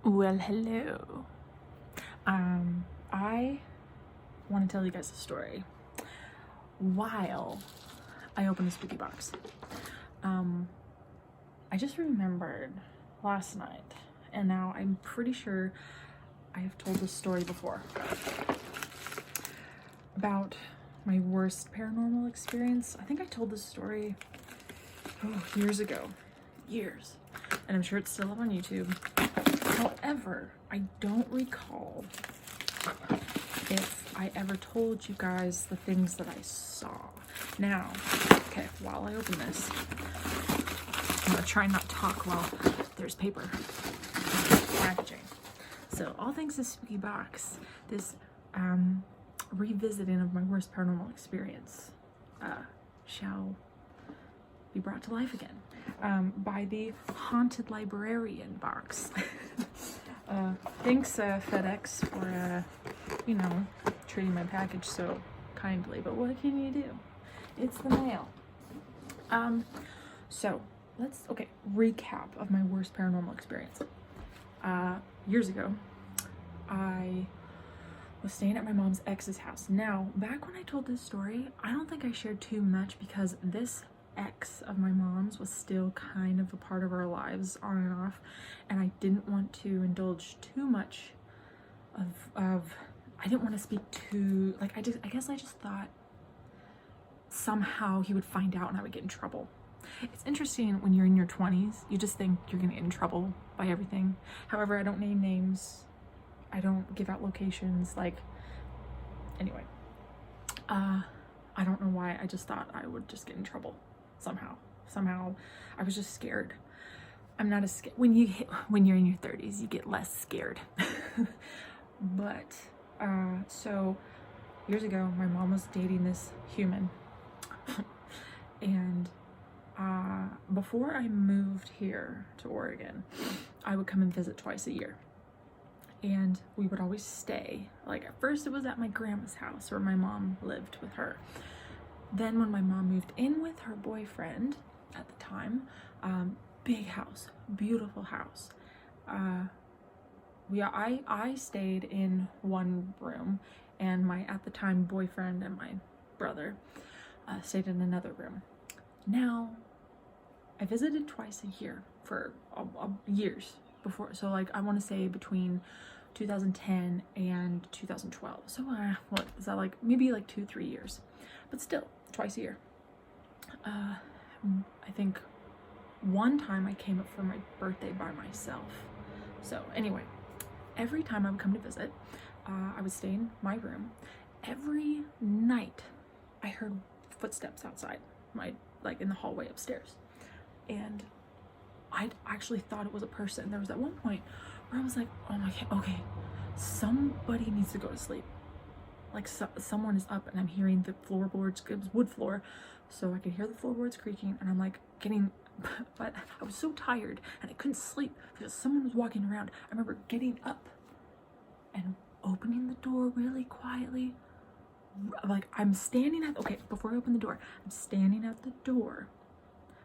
Well, hello. I want to tell you guys a story while I open the spooky box. I just remembered last night, and now I'm pretty sure I have told this story before about my worst paranormal experience. I think I told this story years ago, and I'm sure it's still up on YouTube. However, I don't recall if I ever told you guys the things that I saw. Now, okay, while I open this, I'm gonna try not to talk while there's paper packaging. So, all thanks to Spooky Box, this revisiting of my worst paranormal experience shall be brought to life again by the Haunted Librarian box. Thanks FedEx for treating my package so kindly, but what can you do? It's the mail. So let's recap of my worst paranormal experience. Years ago, I was staying at my mom's ex's house. Now, back when I told this story, I don't think I shared too much because this ex of my mom's was still kind of a part of our lives on and off, and I didn't want to indulge too much of I didn't want to speak too, I guess I just thought somehow he would find out and I would get in trouble. It's interesting when you're in your 20s, you just think you're gonna get in trouble by everything. However, I don't name names, I don't give out locations, anyway. I don't know why, I just thought I would just get in trouble somehow. I was just scared. I'm not as scared. When you're in your 30s, you get less scared. But so years ago, my mom was dating this human, and before I moved here to Oregon, I would come and visit twice a year, and we would always stay. At first, it was at my grandma's house where my mom lived with her. Then when my mom moved in with her boyfriend at the time, big house, beautiful house. I stayed in one room, and my at the time boyfriend and my brother stayed in another room. Now, I visited twice a year for years before. So I want to say between 2010 and 2012. So what is that, maybe 2-3 years, but still twice a year. I think one time I came up for my birthday by myself. So anyway, every time I would come to visit, I would stay in my room. Every night I heard footsteps outside in the hallway upstairs, and I actually thought it was a person. There was at one point where I was like, oh my god, okay, somebody needs to go to sleep. Someone is up, and I'm hearing the floorboards, it was wood floor, so I could hear the floorboards creaking, and I'm but I was so tired and I couldn't sleep because someone was walking around. I remember getting up and opening the door really quietly. I'm standing before I open the door, I'm standing at the door,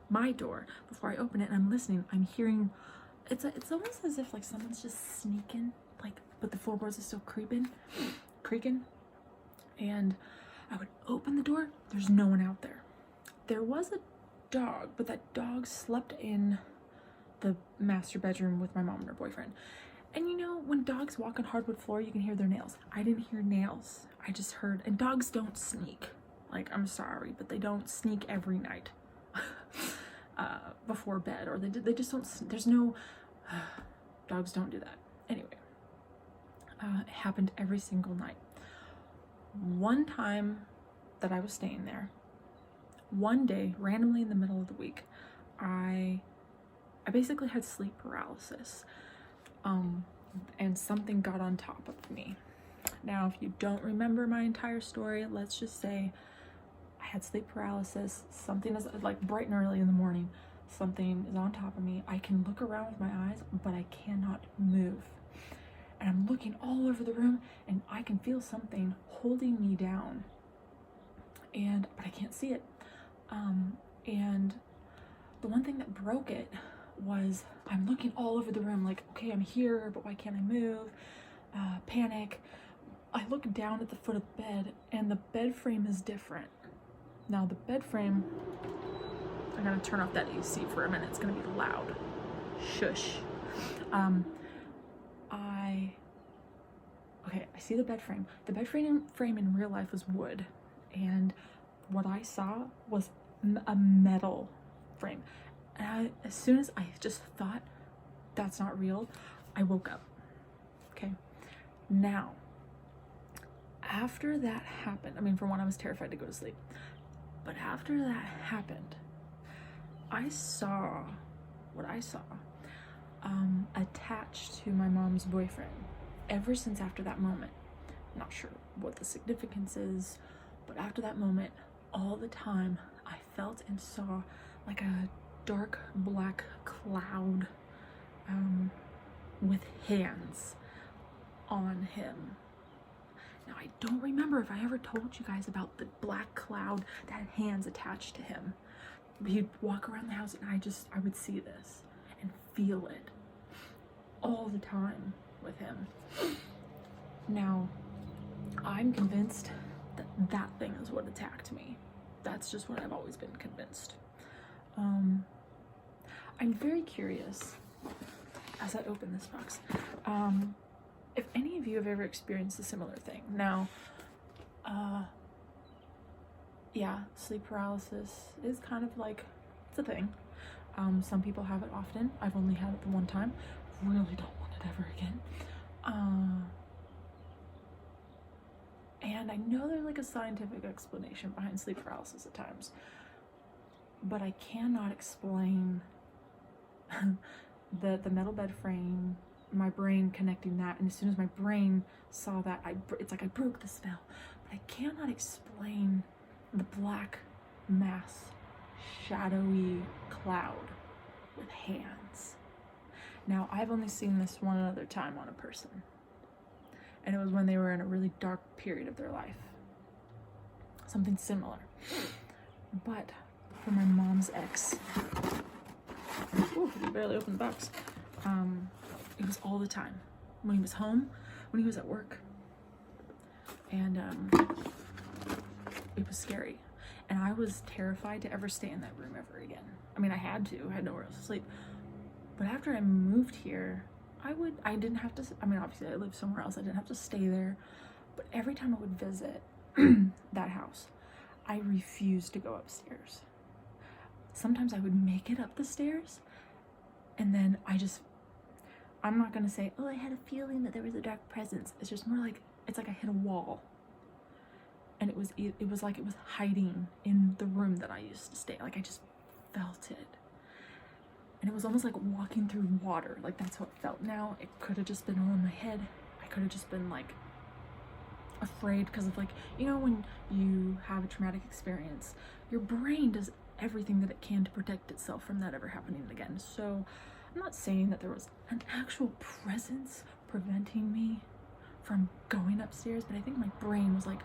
my door, before I open it, and I'm listening. I'm hearing, it's almost as if someone's just sneaking, but the floorboards are still creaking. And I would open the door, there's no one out there. There was a dog, but that dog slept in the master bedroom with my mom and her boyfriend. And when dogs walk on hardwood floor, you can hear their nails. I didn't hear nails. I just heard, and dogs don't sneak. I'm sorry, but they don't sneak every night before bed, or they just don't, there's no, dogs don't do that. Anyway, it happened every single night. One time that I was staying there, one day, randomly in the middle of the week, I basically had sleep paralysis, and something got on top of me. Now, if you don't remember my entire story, let's just say I had sleep paralysis. Something is bright and early in the morning, something is on top of me. I can look around with my eyes, but I cannot move. And I'm looking all over the room, and I can feel something holding me down, but I can't see it. And the one thing that broke it was I'm looking all over the room like, okay, I'm here, but why can't I move? Panic. I look down at the foot of the bed and the bed frame is different. Now the bed frame, I'm gonna turn off that AC for a minute. It's gonna be loud. Shush. Okay, I see the bed frame. The bed frame in real life was wood, and what I saw was a metal frame. And as soon as I just thought that's not real, I woke up. Okay, now after that happened, I mean, for one, I was terrified to go to sleep, but after that happened, I saw what I saw attached to my mom's boyfriend. Ever since after that moment, I'm not sure what the significance is, but after that moment, all the time I felt and saw like a dark black cloud with hands on him. Now, I don't remember if I ever told you guys about the black cloud that had hands attached to him. He'd walk around the house and I would see this and feel it all the time with him. Now, I'm convinced that that thing is what attacked me. That's just what I've always been convinced. I'm very curious, as I open this box, if any of you have ever experienced a similar thing. Now, yeah, sleep paralysis is kind of like, it's a thing. Some people have it often. I've only had it the one time. Really don't want it ever again. And I know there's like a scientific explanation behind sleep paralysis at times, but I cannot explain the metal bed frame, my brain connecting that, and as soon as my brain saw that, it's like I broke the spell. But I cannot explain the black mass, shadowy cloud with hands. Now, I've only seen this one other time on a person, and it was when they were in a really dark period of their life. Something similar. But for my mom's ex, ooh, I barely opened the box. It was all the time. When he was home, when he was at work. And it was scary. And I was terrified to ever stay in that room ever again. I mean, I had nowhere else to sleep. But after I moved here, I didn't have to, I mean, obviously I lived somewhere else. I didn't have to stay there. But every time I would visit that house, I refused to go upstairs. Sometimes I would make it up the stairs, and then I'm not gonna say, oh, I had a feeling that there was a dark presence. It's just more like, it's like I hit a wall. And it was like it was hiding in the room that I used to stay. Like I just felt it. And it was almost like walking through water. Like that's how it felt. Now it could have just been all in my head. I could have just been like afraid because of like, you know, when you have a traumatic experience, your brain does everything that it can to protect itself from that ever happening again. So I'm not saying that there was an actual presence preventing me from going upstairs, but I think my brain was like,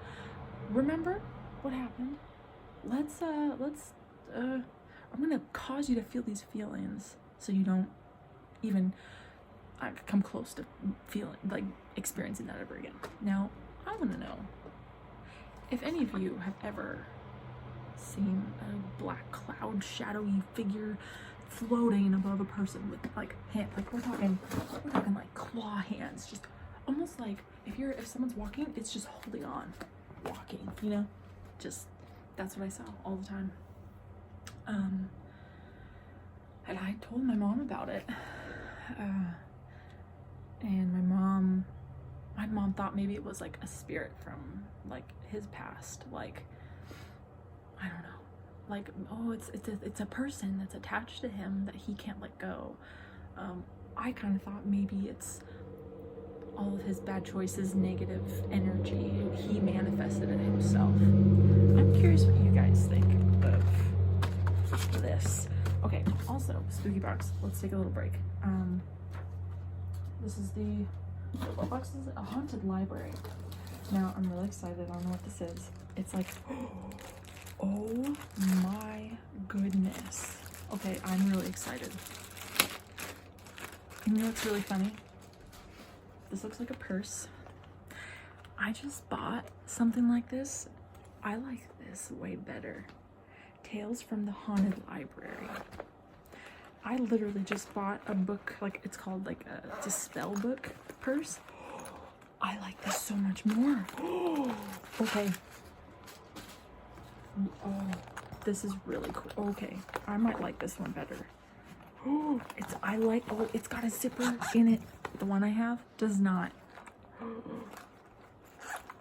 remember what happened? I'm gonna cause you to feel these feelings so you don't even come close to feeling like experiencing that ever again. Now, I want to know if any of you have ever seen a black cloud, shadowy figure floating above a person with like hand, like we're talking like claw hands, just almost like if someone's walking, it's just holding on, walking, you know, just that's what I saw all the time. And I told my mom about it, and my mom thought maybe it was like a spirit from like his past, like I don't know, like, oh, it's a person that's attached to him that he can't let go. I kind of thought maybe it's all of his bad choices, negative energy, he manifested it himself. I'm curious what you guys think of this. Okay, also, spooky box. Let's take a little break. This is what box is it? A haunted library. Now, I'm really excited. I don't know what this is. It's like, oh my goodness. Okay, I'm really excited. You know what's really funny? This looks like a purse. I just bought something like this. I like this way better. Tales from the Haunted Library. I literally just bought a book, like it's called like it's a spell book purse. I like this so much more. Okay. Oh, this is really cool. Okay, I might like this one better. Oh, it's got a zipper in it. The one I have does not.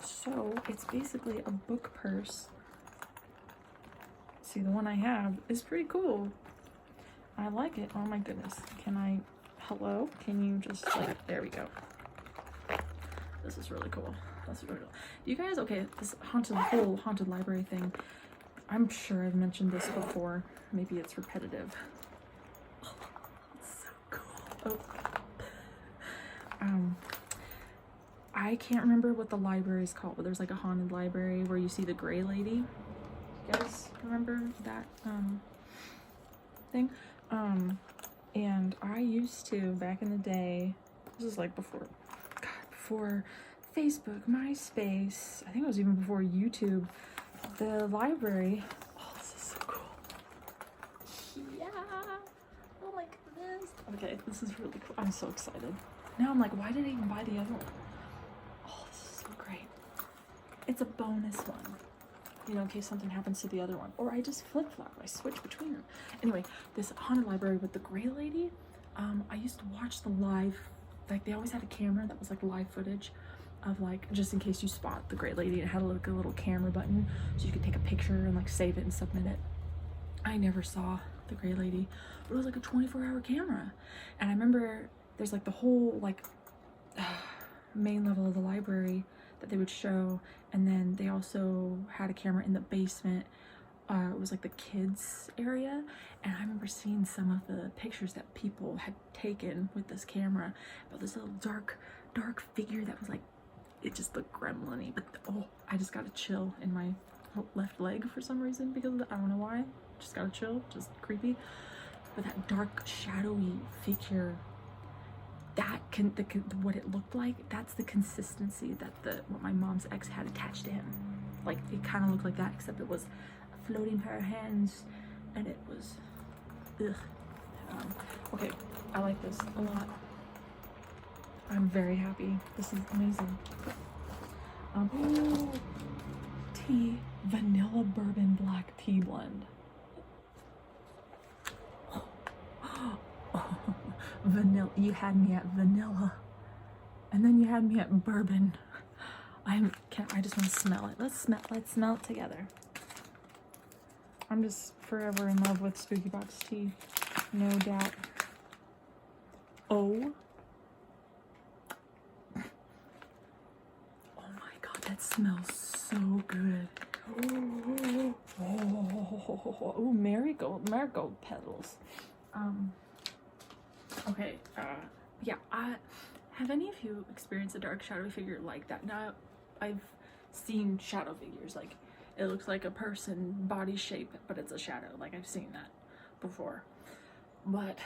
So it's basically a book purse. See, the one I have is pretty cool. I like it. Oh my goodness. Hello? Can you just like, there we go. This is really cool. That's really cool. You guys, okay, this whole haunted library thing, I'm sure I've mentioned this before. Maybe it's repetitive. Oh, it's so cool. Oh. I can't remember what the library is called, but there's like a haunted library where you see the gray lady. You guys remember that thing? And I used to, back in the day, this is like before Facebook, MySpace, I think it was even before YouTube, the library, oh, this is so cool. Yeah, oh my goodness. Okay, this is really cool. I'm so excited. Now I'm like, why did I even buy the other one? Oh, this is so great. It's a bonus one, you know, in case something happens to the other one. Or I just flip-flop, I switch between them. Anyway, this haunted library with the gray lady, I used to watch the live, like they always had a camera that was like live footage of like, just in case you spot the gray lady, it had like a little camera button so you could take a picture and like save it and submit it. I never saw the gray lady, but it was like a 24-hour camera. And I remember there's like the whole like main level of the library that they would show, and then they also had a camera in the basement. It was like the kids area, and I remember seeing some of the pictures that people had taken with this camera about this little dark figure that was like, it just looked gremlin-y, but oh, I just got a chill in my left leg for some reason, because I don't know why, just got a chill, just creepy. But that dark shadowy figure, what it looked like, that's the consistency that what my mom's ex had attached to him. Like, it kind of looked like that, except it was a floating pair of hands, and it was, ugh. Okay, I like this a lot. I'm very happy. This is amazing. Tea, vanilla bourbon black tea blend. Vanilla. You had me at vanilla, and then you had me at bourbon. I just want to smell it. Let's smell it together. I'm just forever in love with Spooky Box tea, no doubt. Oh my god, that smells so good. Oh, marigold petals. Okay, yeah, have any of you experienced a dark shadowy figure like that? Now, I've seen shadow figures, like, it looks like a person body shape, but it's a shadow. Like, I've seen that before. But,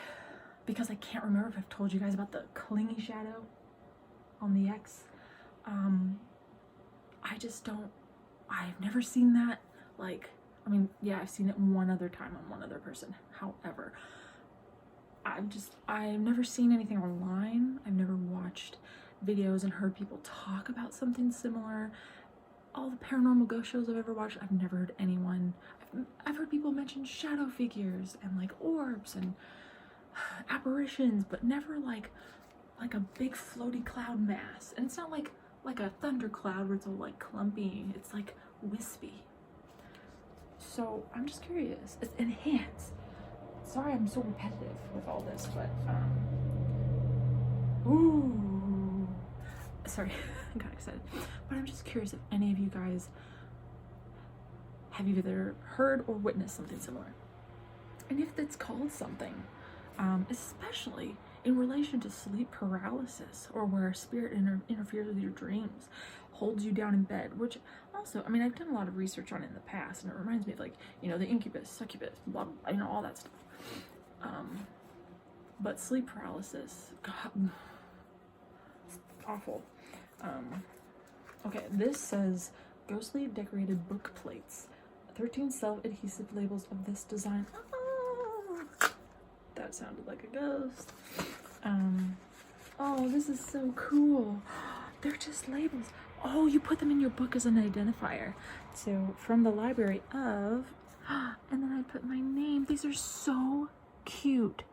because I can't remember if I've told you guys about the clingy shadow on the X, I've never seen that. Like, I mean, yeah, I've seen it one other time on one other person. However, I've never seen anything online. I've never watched videos and heard people talk about something similar. All the paranormal ghost shows I've ever watched, I've never heard anyone. I've heard people mention shadow figures and like orbs and apparitions, but never like a big floaty cloud mass. And it's not like a thundercloud where it's all like clumpy. It's like wispy. So I'm just curious. It's enhanced. Sorry I'm so repetitive with all this, but ooh, sorry, I got excited. But I'm just curious if any of you guys have either heard or witnessed something similar, and if it's called something, especially in relation to sleep paralysis, or where a spirit interferes with your dreams, holds you down in bed. Which also, I mean, I've done a lot of research on it in the past, and it reminds me of, like, you know, the incubus, succubus, blah, blah, you know, all that stuff. but sleep paralysis, God, it's awful. Okay, this says ghostly decorated book plates, 13 self-adhesive labels of this design. Oh, that sounded like a ghost. Oh, this is so cool. They're just labels. Oh, you put them in your book as an identifier. So from the library of, and then I put my name. These are so cute.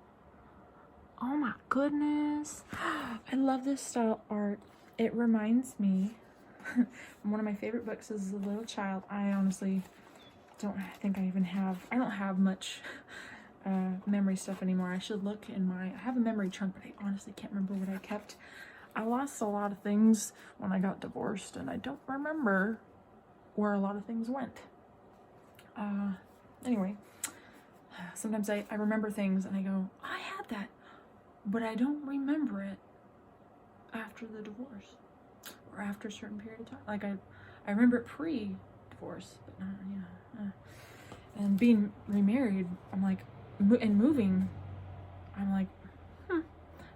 Oh my goodness. I love this style art. It reminds me, one of my favorite books as a little child. I honestly don't think I even have, I don't have much memory stuff anymore. I should look in I have a memory chunk, but I honestly can't remember what I kept. I lost a lot of things when I got divorced, and I don't remember where a lot of things went. Anyway, sometimes I remember things and I go, I had that, but I don't remember it after the divorce or after a certain period of time. Like I remember it pre-divorce, but not, yeah. And being remarried, I'm like, and moving, I'm like,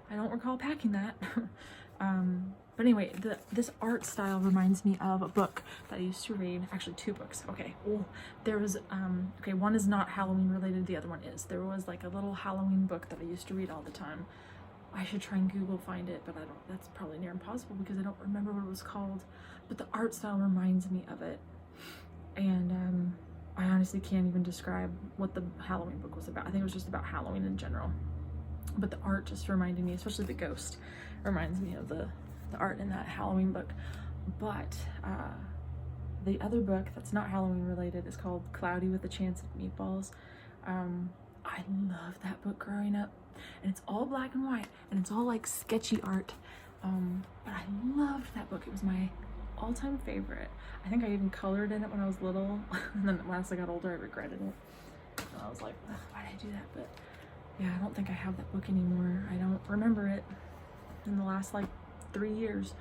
I don't recall packing that. But anyway, this art style reminds me of a book that I used to read. Actually, two books. Okay. Oh, there was, okay, one is not Halloween related, the other one is. There was like a little Halloween book that I used to read all the time. I should try and Google find it, but I don't, that's probably near impossible because I don't remember what it was called. But the art style reminds me of it. And I honestly can't even describe what the Halloween book was about. I think it was just about Halloween in general. But the art just reminded me, especially the ghost, reminds me of the art in that Halloween book. But the other book that's not Halloween related is called Cloudy with a Chance of Meatballs. I loved that book growing up, and it's all black and white, and it's all like sketchy art. But I loved that book. It was my all-time favorite. I think I even colored in it when I was little, and then once I got older, I regretted it. And I was like, why did I do that? But yeah, I don't think I have that book anymore. I don't remember it in the last like 3 years.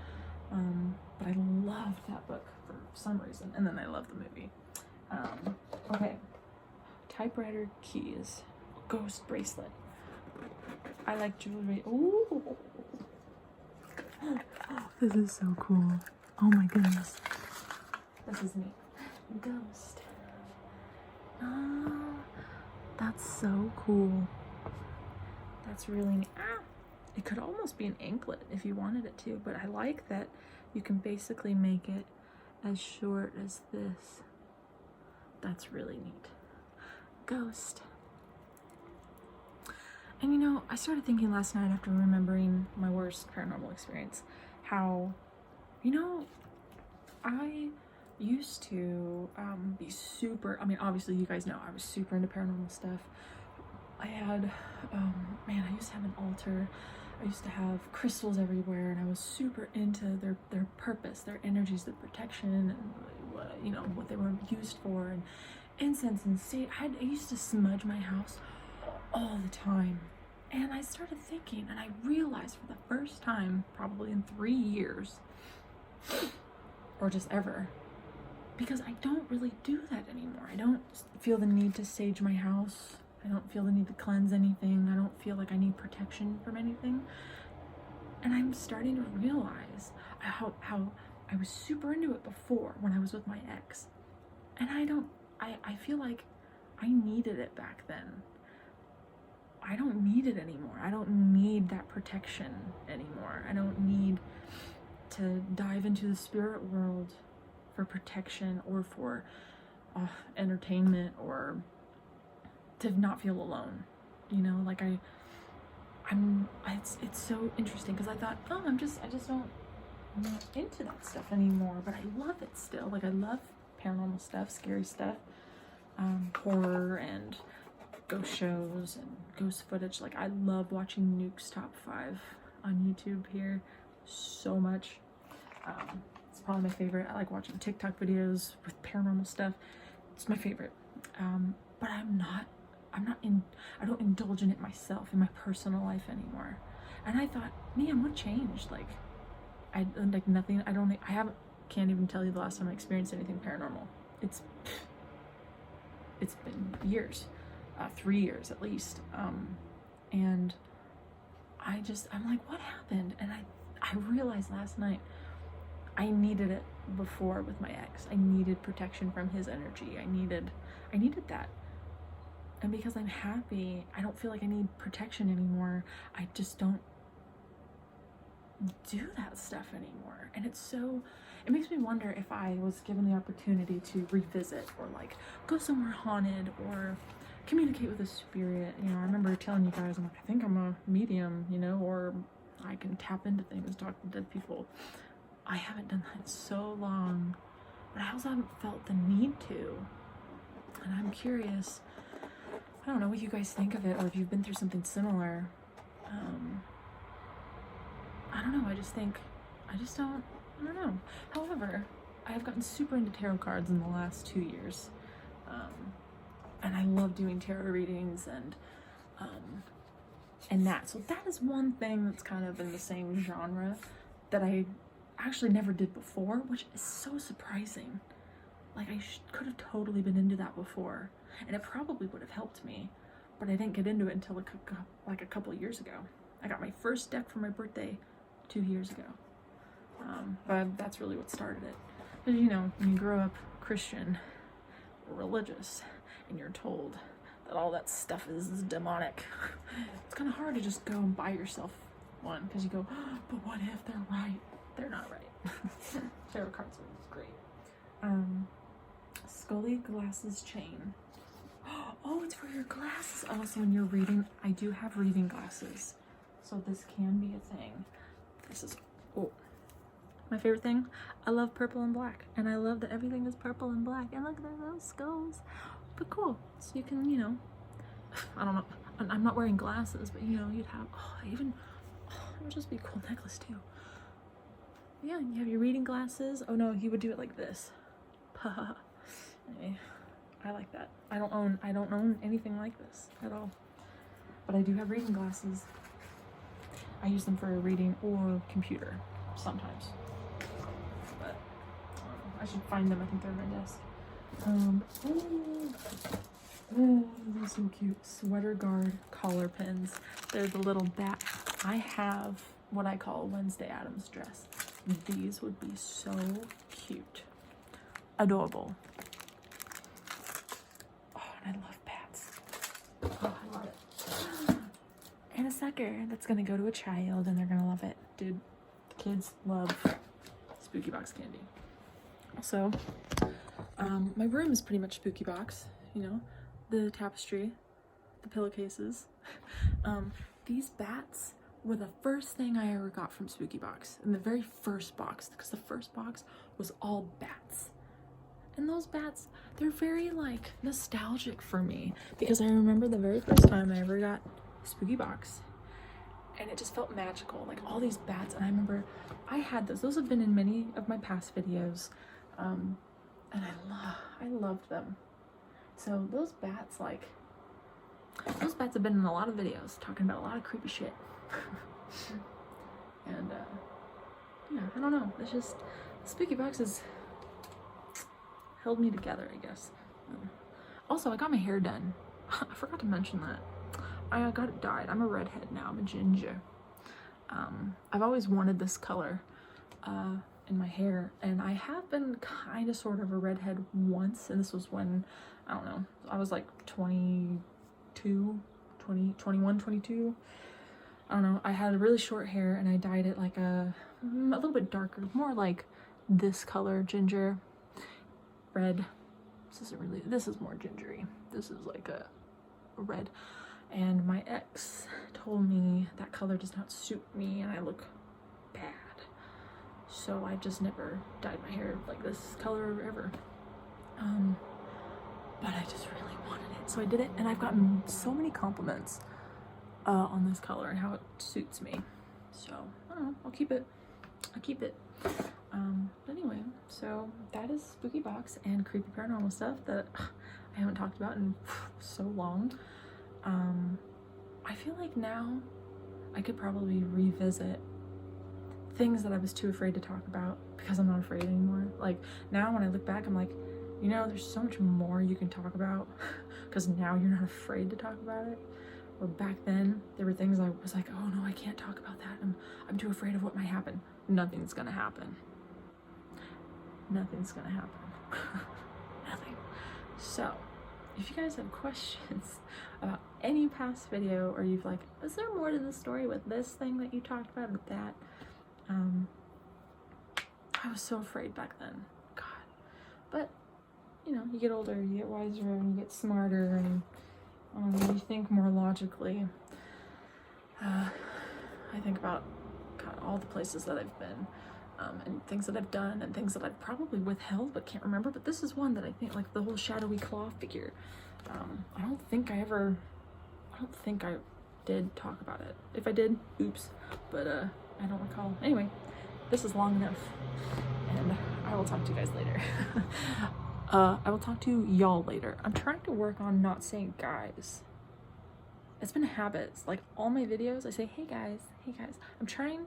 But I loved that book for some reason. And then I love the movie. Okay. Typewriter keys. Ghost bracelet. I like jewelry. Ooh. This is so cool. Oh my goodness. This is neat. Ghost. Oh, that's so cool. That's really neat. Ah, it could almost be an anklet if you wanted it to, but I like that you can basically make it as short as this. That's really neat. Ghost. And you know, I started thinking last night after remembering my worst paranormal experience, how, you know, I used to be super, I mean, obviously you guys know I was super into paranormal stuff. I had, man, I used to have an altar. I used to have crystals everywhere, and I was super into their purpose, their energies, their protection, and what, you know, what they were used for, and incense and sage. I used to smudge my house all the time. And I started thinking, and I realized for the first time, probably in 3 years, or just ever, because I don't really do that anymore. I don't feel the need to sage my house. I don't feel the need to cleanse anything. I don't feel like I need protection from anything. And I'm starting to realize how I was super into it before when I was with my ex. And I feel like I needed it back then. I don't need it anymore. I don't need that protection anymore. I don't need to dive into the spirit world for protection or for entertainment or to not feel alone. You know, like it's so interesting because I thought, oh, I'm not into that stuff anymore, but I love it still. Like I love paranormal stuff, scary stuff, horror and ghost shows and ghost footage. Like I love watching Nuke's Top 5 on YouTube here so much. It's probably my favorite. I like watching TikTok videos with paranormal stuff. It's my favorite. But I don't indulge in it myself in my personal life anymore. And I thought, man, what changed? Like nothing. Can't even tell you the last time I experienced anything paranormal. It's been years. 3 years at least. And I'm like, what happened? And I realized last night I needed it before with my ex. I needed protection from his energy. I needed that. And because I'm happy, I don't feel like I need protection anymore. I just don't do that stuff anymore. And it makes me wonder if I was given the opportunity to revisit or like go somewhere haunted or communicate with a spirit. You know, I remember telling you guys, I'm like, I think I'm a medium, you know, or I can tap into things, talk to dead people. I haven't done that in so long, but I also haven't felt the need to. And I'm curious, I don't know what you guys think of it, or if you've been through something similar. I don't know, I don't know. However, I have gotten super into tarot cards in the last 2 years. And I love doing tarot readings and that. So that is one thing that's kind of in the same genre that I actually never did before, which is so surprising. Like I could have totally been into that before, and it probably would have helped me, but I didn't get into it until like a couple of years ago. I got my first deck for my birthday 2 years ago. But that's really what started it. Because, you know, when you grow up Christian or religious and you're told that all that stuff is demonic, it's kind of hard to just go and buy yourself one, because you go, oh, but what if they're right? They're not right. Tarot cards are great. Scully glasses chain. Oh, it's for your glasses. Oh, so when you're reading, I do have reading glasses, so this can be a thing. This is, oh, my favorite thing. I love purple and black, and I love that everything is purple and black. And look, there are those skulls. But cool. So you can, you know, I don't know. I'm not wearing glasses, but you know, you'd have, it would just be a cool necklace too. Yeah, you have your reading glasses. Oh no, he would do it like this. Anyway, I like that. I don't own anything like this at all. But I do have reading glasses. I use them for reading or computer sometimes. But I should find them. I think they're on my desk. They're so cute. Sweater guard collar pins. They're the little bat. I have what I call Wednesday Addams dress. These would be so cute. Adorable. Oh, and I love bats. Oh, I love it. And a sucker that's gonna go to a child and they're gonna love it. Dude, the kids love spooky box candy. So, my room is pretty much spooky box, you know, the tapestry, the pillowcases. These bats were the first thing I ever got from Spooky Box, in the very first box, because the first box was all bats. And those bats, they're very like nostalgic for me, because I remember the very first time I ever got Spooky Box, and it just felt magical, like all these bats. And I remember I had those have been in many of my past videos, and I loved them. So those bats have been in a lot of videos talking about a lot of creepy shit. And yeah, I don't know, it's just Spooky Boxes held me together, I guess. Also, I got my hair done. I forgot to mention that. I got it dyed. I'm a redhead now. I'm a ginger. I've always wanted this color in my hair, and I have been kind of sort of a redhead once, and this was when, I don't know, I was like 21, 22. I don't know. I had really short hair and I dyed it like a little bit darker, more like this color, ginger, red. This is more gingery. This is like a red. And my ex told me that color does not suit me and I look bad. So I just never dyed my hair like this color ever. But I just really wanted it. So I did it, and I've gotten so many compliments on this color and how it suits me. So I don't know, I'll keep it. But anyway, so that is Spooky Box and creepy paranormal stuff that I haven't talked about in so long. I feel like now I could probably revisit things that I was too afraid to talk about because I'm not afraid anymore. Like now when I look back, I'm like, you know, there's so much more you can talk about because now you're not afraid to talk about it. Or back then, there were things I was like, oh no, I can't talk about that. I'm too afraid of what might happen. Nothing's gonna happen. Nothing's gonna happen. Nothing. So, if you guys have questions about any past video, or you've like, is there more to the story with this thing that you talked about or that? I was so afraid back then. God. But, you know, you get older, you get wiser, and you get smarter, and you think more logically. I think about God, all the places that I've been, and things that I've done, and things that I've probably withheld but can't remember. But this is one that I think, like the whole shadowy claw figure. I don't think I did talk about it. If I did, oops. But I don't recall. Anyway, this is long enough, and I will talk to you guys later. I will talk to y'all later. I'm trying to work on not saying guys. It's been a habit. It's like all my videos, I say, hey guys, hey guys. I'm trying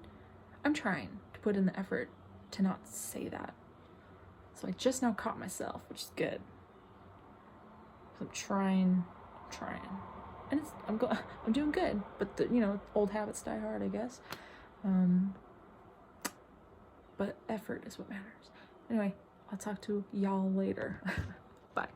to put in the effort to not say that. So I just now caught myself, which is good. So I'm trying. And I'm doing good, but the, you know, old habits die hard, I guess. But effort is what matters. Anyway, I'll talk to y'all later. Bye.